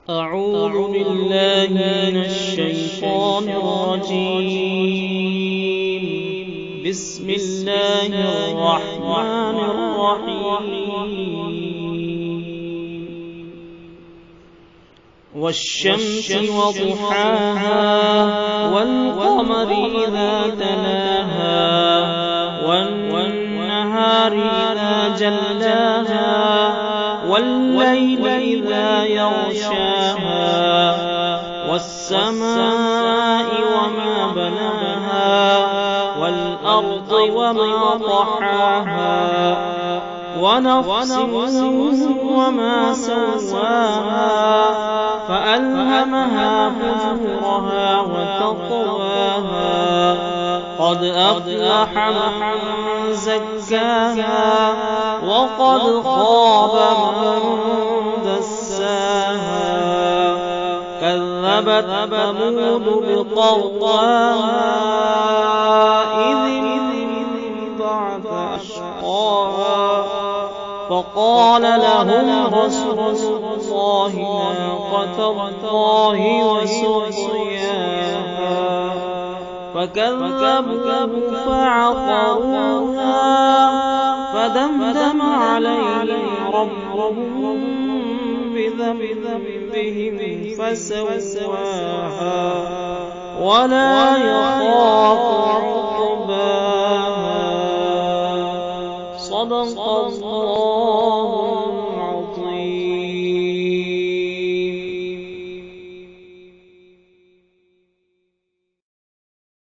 أعوذ بالله من الشيطان الرجيم. بسم الله الرحمن الرحيم. والشمس وضحاها والقمر إذا تلاها والنهار إذا جلاها والليل إذا يغشاها والسماء وما بناها والأرض وما طحاها ونفس وما سواها فألهمها فجورها وتقواها قد أفلح من زكاها وقد خاب من دساها كذبت ثمود بطغواها إذ انبعث أشقاها فقال لهم رسول الله ناقة الله وسقياها فكذبوه فعقروها فدمدم عليهم ربهم بذنبهم فسواها ولا يخاف عقباها. صدق الله.